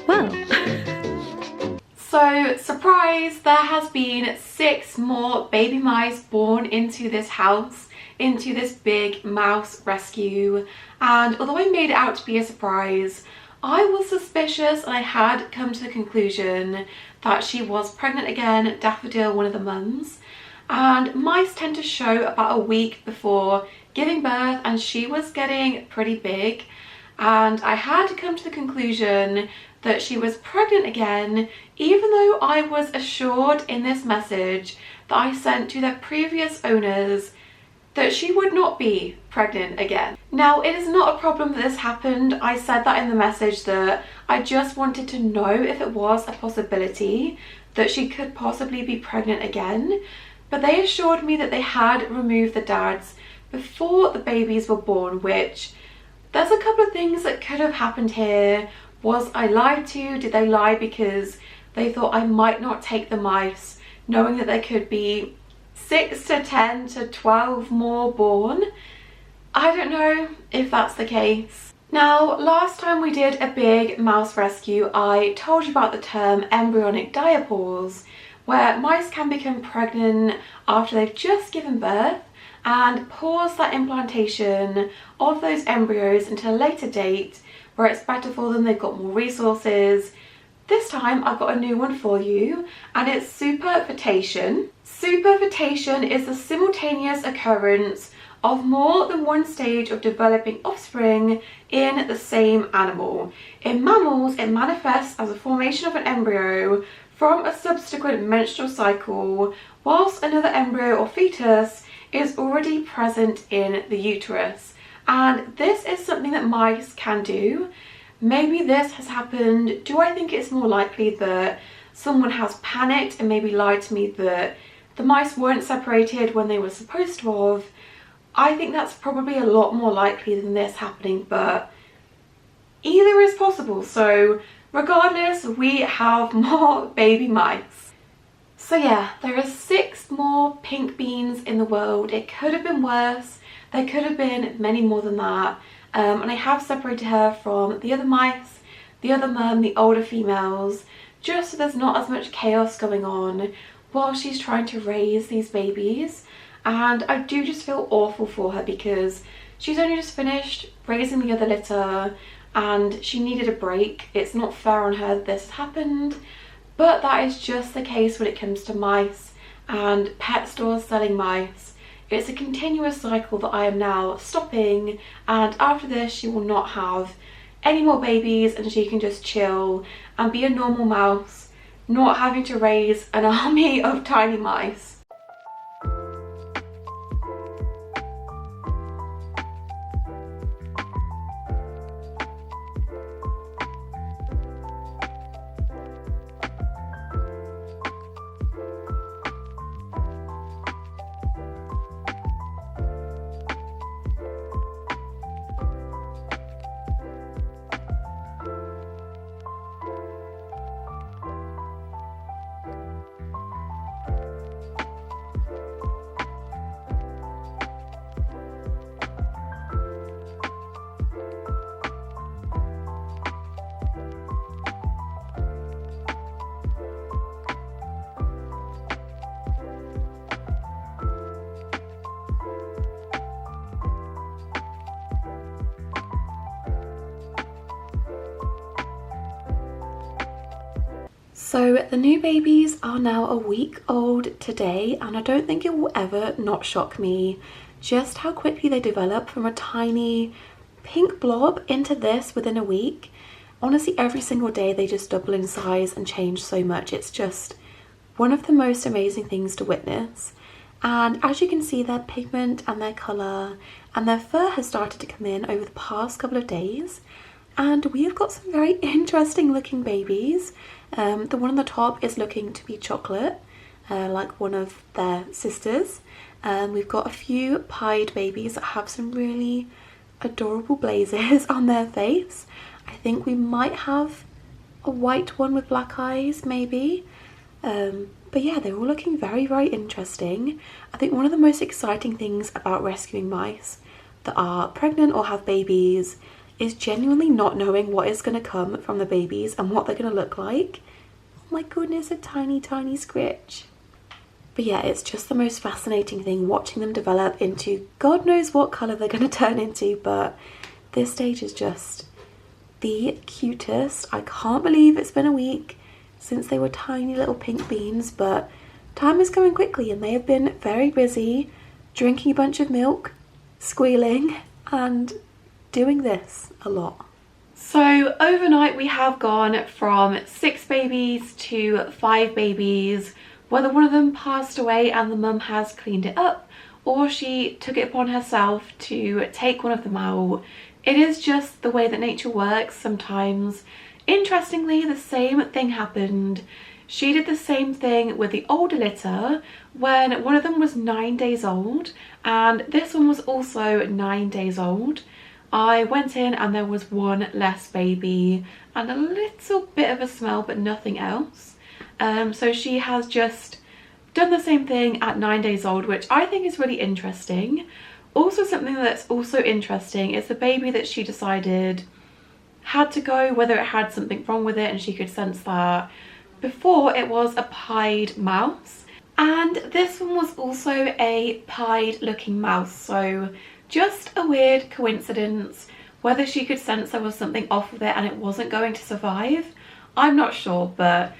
Well. So, surprise, there has been 6 more baby mice born into this house, into this big mouse rescue. And although I made it out to be a surprise, I was suspicious and I had come to the conclusion that she was pregnant again, Daffodil, one of the mums. And mice tend to show about a week before giving birth, and she was getting pretty big. And I had to come to the conclusion that she was pregnant again, even though I was assured in this message that I sent to their previous owners that she would not be pregnant again. Now, it is not a problem that this happened. I said that in the message that I just wanted to know if it was a possibility that she could possibly be pregnant again. But they assured me that they had removed the dads before the babies were born, which there's a couple of things that could have happened here. Was I lied to? Did they lie because they thought I might not take the mice, knowing that there could be 6 to 10 to 12 more born? I don't know if that's the case. Now, last time we did a big mouse rescue, I told you about the term embryonic diapause, where mice can become pregnant after they've just given birth and pause that implantation of those embryos until a later date where it's better for them, they've got more resources. This time I've got a new one for you, and it's superfetation. Superfetation is the simultaneous occurrence of more than one stage of developing offspring in the same animal. In mammals, it manifests as a formation of an embryo from a subsequent menstrual cycle, whilst another embryo or fetus is already present in the uterus. And this is something that mice can do. Maybe this has happened. Do I think it's more likely that someone has panicked and maybe lied to me that the mice weren't separated when they were supposed to have? I think that's probably a lot more likely than this happening, but either is possible. So regardless, we have more baby mice. So yeah, there are 6 more pink beans in the world. It could have been worse. There could have been many more than that. And I have separated her from the other mice, the other mum, the older females, just so there's not as much chaos going on while she's trying to raise these babies. And I do just feel awful for her because she's only just finished raising the other litter and she needed a break. It's not fair on her that this happened, but that is just the case when it comes to mice and pet stores selling mice. It's a continuous cycle that I am now stopping, and after this she will not have any more babies and she can just chill and be a normal mouse, not having to raise an army of tiny mice. So the new babies are now a week old today, and I don't think it will ever not shock me just how quickly they develop from a tiny pink blob into this within a week. Honestly, every single day they just double in size and change so much. It's just one of the most amazing things to witness. And as you can see, their pigment and their colour and their fur has started to come in over the past couple of days. And we have got some very interesting looking babies. The one on the top is looking to be chocolate, like one of their sisters. We've got a few pied babies that have some really adorable blazes on their face. I think we might have a white one with black eyes, maybe. But yeah, they're all looking very, very interesting. I think one of the most exciting things about rescuing mice that are pregnant or have babies is genuinely not knowing what is going to come from the babies and what they're going to look like. Oh my goodness, a tiny, tiny Scritch. But yeah, it's just the most fascinating thing watching them develop into God knows what colour they're going to turn into, but this stage is just the cutest. I can't believe it's been a week since they were tiny little pink beans, but time is going quickly and they have been very busy drinking a bunch of milk, squealing, and doing this a lot. So overnight we have gone from 6 babies to 5 babies, whether one of them passed away and the mum has cleaned it up, or she took it upon herself to take one of them out. It is just the way that nature works sometimes. Interestingly, the same thing happened. She did the same thing with the older litter when one of them was 9 days old, and this one was also 9 days old. I went in and there was one less baby and a little bit of a smell, but nothing else. So she has just done the same thing at 9 days old, which I think is really interesting. Also, something that's also interesting is the baby that she decided had to go, whether it had something wrong with it and she could sense that. Before, it was a pied mouse, and this one was also a pied looking mouse, so just a weird coincidence. Whether she could sense there was something off with it and it wasn't going to survive, I'm not sure, but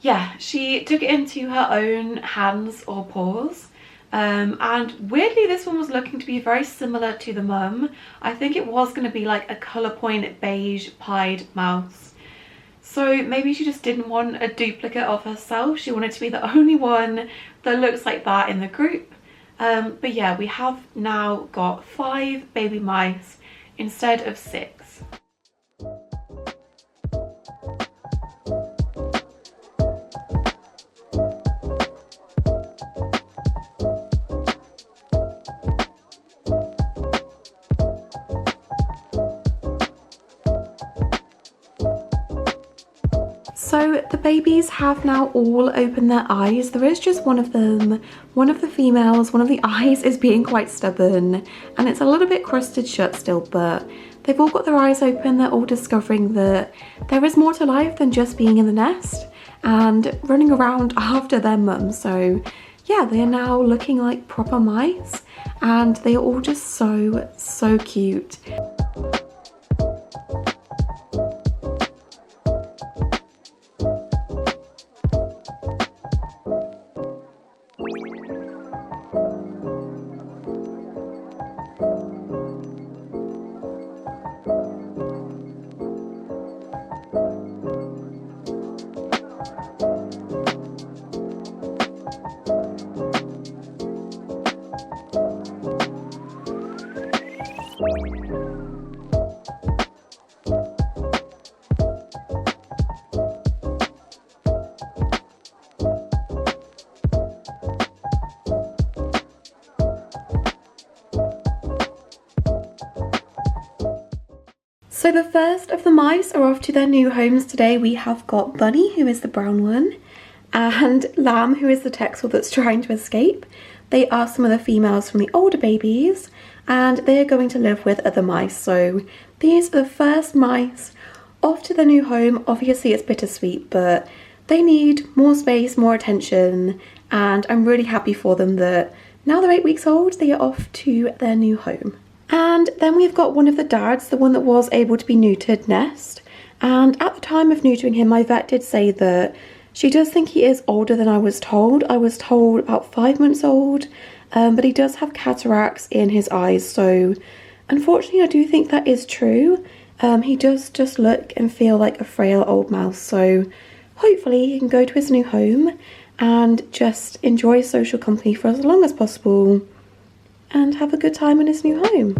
yeah, she took it into her own hands or paws. And weirdly, this one was looking to be very similar to the mum. I think it was going to be like a colour point beige pied mouse. So maybe she just didn't want a duplicate of herself. She wanted to be the only one that looks like that in the group. But yeah, we have now got 5 baby mice instead of 6. So the babies have now all opened their eyes. There is just one of them, one of the females, one of the eyes is being quite stubborn and it's a little bit crusted shut still, but they've all got their eyes open. They're all discovering that there is more to life than just being in the nest and running around after their mum. So yeah, they are now looking like proper mice and they are all just so cute. So the first of the mice are off to their new homes today. We have got Bunny, who is the brown one, and Lamb, who is the Texel that's trying to escape. They are some of the females from the older babies, and they are going to live with other mice. So these are the first mice off to their new home. Obviously it's bittersweet, but they need more space, more attention, and I'm really happy for them that now they're 8 weeks old, they are off to their new home. And then we've got one of the dads, the one that was able to be neutered, Nest. And at the time of neutering him, my vet did say that she does think he is older than I was told. I was told about 5 months old, but he does have cataracts in his eyes. So unfortunately, I do think that is true. He does just look and feel like a frail old mouse. So hopefully he can go to his new home and just enjoy social company for as long as possible and have a good time in his new home.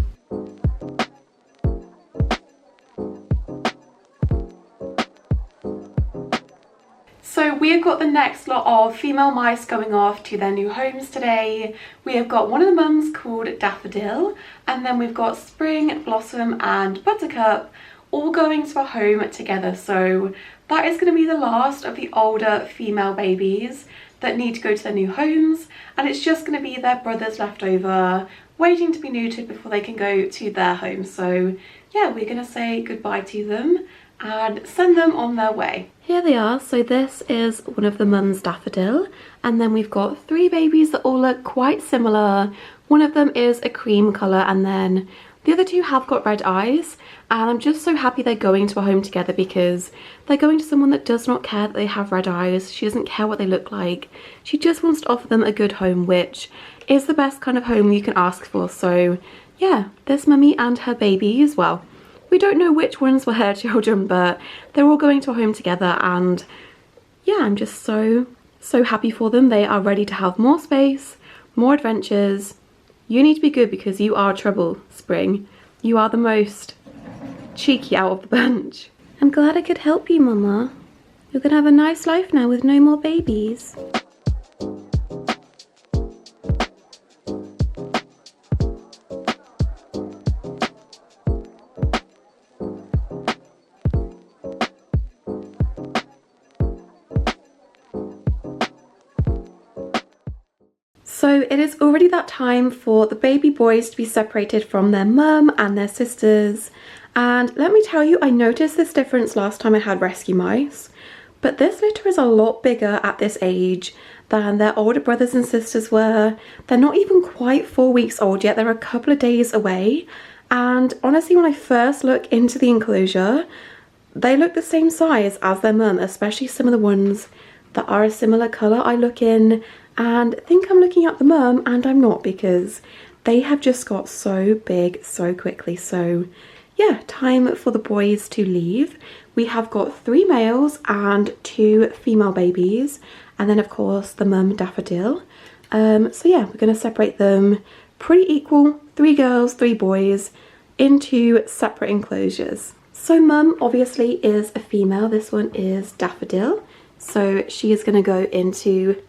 So we have got the next lot of female mice going off to their new homes today. We have got one of the mums called Daffodil, and then we've got Spring, Blossom and Buttercup all going to a home together. So that is going to be the last of the older female babies. that need to go to their new homes, and it's just going to be their brothers left over waiting to be neutered before they can go to their home. So yeah, we're going to say goodbye to them and send them on their way. Here they are. So this is one of the mums, Daffodil, and then we've got 3 babies that all look quite similar. One of them is a cream colour, and then the other 2 have got red eyes, and I'm just so happy they're going to a home together because they're going to someone that does not care that they have red eyes. She doesn't care what they look like. She just wants to offer them a good home, which is the best kind of home you can ask for. So yeah, this mummy and her baby as well. We don't know which ones were her children, but they're all going to a home together, and yeah, I'm just so happy for them. They are ready to have more space, more adventures. You need to be good because you are trouble, Spring. You are the most cheeky out of the bunch. I'm glad I could help you, Mama. You're gonna have a nice life now with no more babies. So it is already that time for the baby boys to be separated from their mum and their sisters. And let me tell you, I noticed this difference last time I had rescue mice, but this litter is a lot bigger at this age than their older brothers and sisters were. They're not even quite 4 weeks old yet. They're a couple of days away. And honestly, when I first look into the enclosure, they look the same size as their mum, especially some of the ones that are a similar colour. I look in and think I'm looking at the mum, and I'm not, because they have just got so big so quickly. So yeah, time for the boys to leave. We have got 3 males and 2 female babies, and then of course the mum, Daffodil. So yeah, we're going to separate them pretty equal, 3 girls, 3 boys, into separate enclosures. So mum obviously is a female. This one is Daffodil, so she is going to go into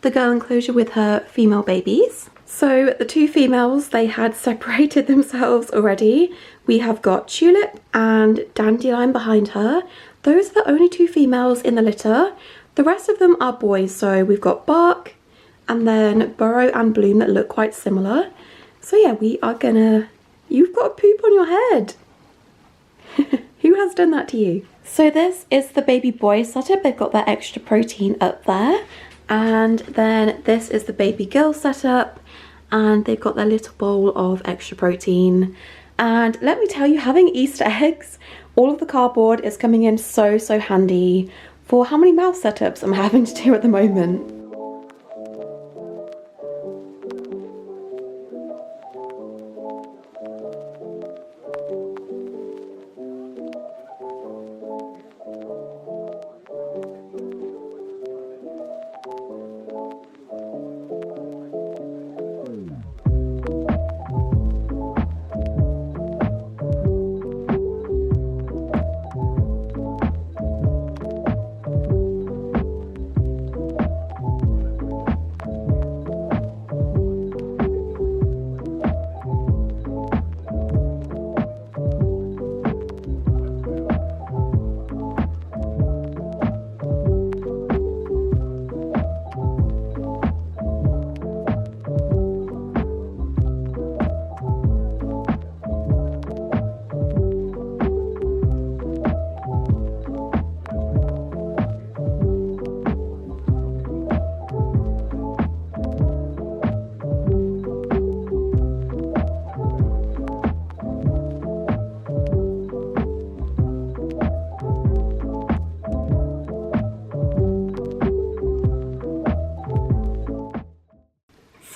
the girl enclosure with her female babies. So the 2 females, they had separated themselves already. We have got Tulip and Dandelion behind her. Those are the only 2 females in the litter. The rest of them are boys. So we've got Bark and then Burrow and Bloom that look quite similar. So yeah, we are gonna... You've got a poop on your head. Who has done that to you? So this is the baby boy setup. They've got their extra protein up there. And then this is the baby girl setup, and they've got their little bowl of extra protein. And let me tell you, having Easter eggs, all of the cardboard is coming in so handy for how many mouse setups I'm having to do at the moment.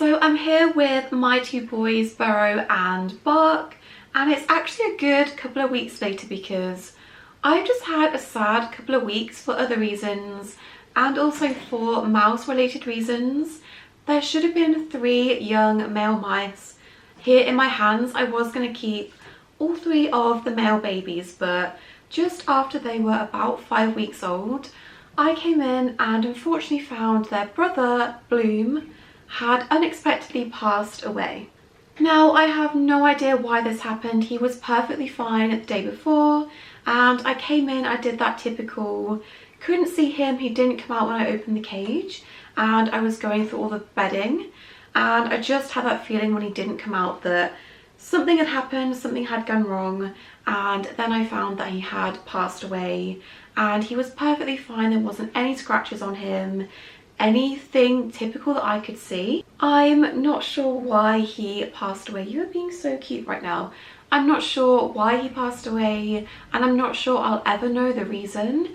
So I'm here with my 2 boys, Burrow and Bark, and it's actually a good couple of weeks later because I've just had a sad couple of weeks for other reasons and also for mouse related reasons. There should have been 3 young male mice here in my hands. I was going to keep all 3 of the male babies, but just after they were about 5 weeks old, I came in and unfortunately found their brother, Bloom, had unexpectedly passed away. Now, I have no idea why this happened. He was perfectly fine the day before, and I came in, I did that typical couldn't see him. He didn't come out when I opened the cage, and I was going through all the bedding, and I just had that feeling when he didn't come out that something had happened, something had gone wrong. And then I found that he had passed away, and he was perfectly fine. There wasn't any scratches on him, anything typical that I could see. I'm not sure why he passed away. You are being so cute right now. I'm not sure why he passed away, and I'm not sure I'll ever know the reason.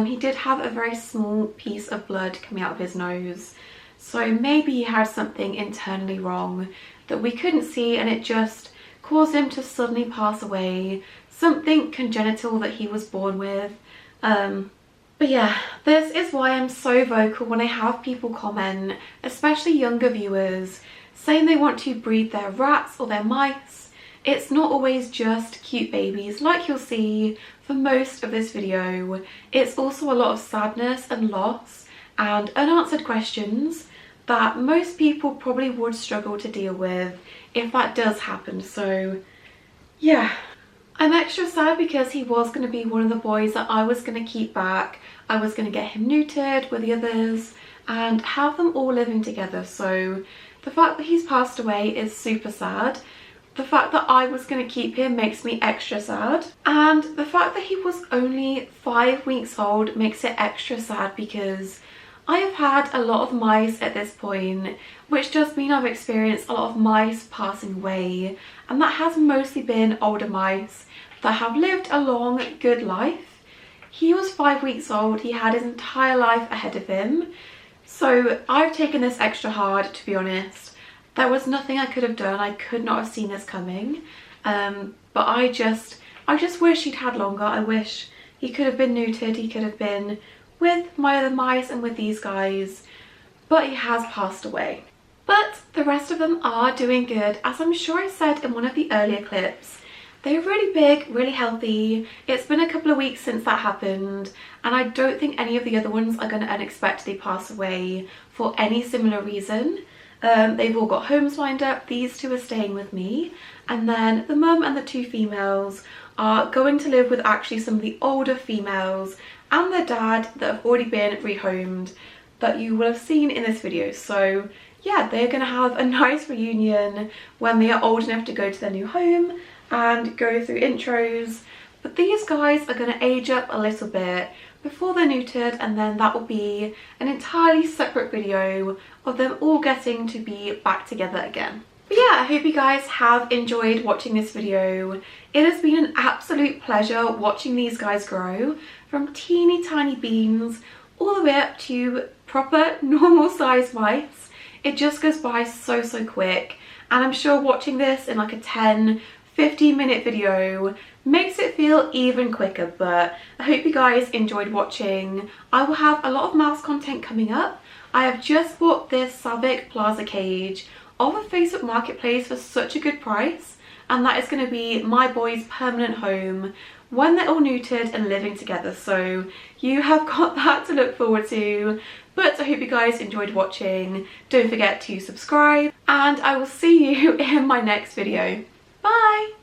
He did have a very small piece of blood coming out of his nose, so maybe he had something internally wrong that we couldn't see, and it just caused him to suddenly pass away. Something congenital that he was born with. But yeah, this is why I'm so vocal when I have people comment, especially younger viewers, saying they want to breed their rats or their mice. It's not always just cute babies like you'll see for most of this video. It's also a lot of sadness and loss and unanswered questions that most people probably would struggle to deal with if that does happen. So yeah, I'm extra sad because he was going to be one of the boys that I was going to keep back. I was going to get him neutered with the others and have them all living together. So the fact that he's passed away is super sad. The fact that I was going to keep him makes me extra sad. And the fact that he was only 5 weeks old makes it extra sad because I have had a lot of mice at this point, which does mean I've experienced a lot of mice passing away, and that has mostly been older mice that have lived a long, good life. He was 5 weeks old, he had his entire life ahead of him, so I've taken this extra hard, to be honest. There was nothing I could have done. I could not have seen this coming, but I just wish he'd had longer. I wish he could have been neutered, he could have been with my other mice and with these guys, but he has passed away. But the rest of them are doing good. As I'm sure I said in one of the earlier clips, they're really big, really healthy. It's been a couple of weeks since that happened, and I don't think any of the other ones are going to unexpectedly pass away for any similar reason. They've all got homes lined up. These two are staying with me, and then the mum and the 2 females are going to live with actually some of the older females and their dad that have already been rehomed that you will have seen in this video. So yeah, they're going to have a nice reunion when they are old enough to go to their new home and go through intros. But these guys are going to age up a little bit before they're neutered, and then that will be an entirely separate video of them all getting to be back together again. But yeah, I hope you guys have enjoyed watching this video. It has been an absolute pleasure watching these guys grow from teeny tiny beans all the way up to proper normal size mice. It just goes by so quick, and I'm sure watching this in like a 10-15 minute video makes it feel even quicker. But I hope you guys enjoyed watching. I will have a lot of mouse content coming up. I have just bought this Savic Plaza cage off of Facebook Marketplace for such a good price, and that is going to be my boys' permanent home when they're all neutered and living together. So you have got that to look forward to. But I hope you guys enjoyed watching. Don't forget to subscribe, and I will see you in my next video. Bye!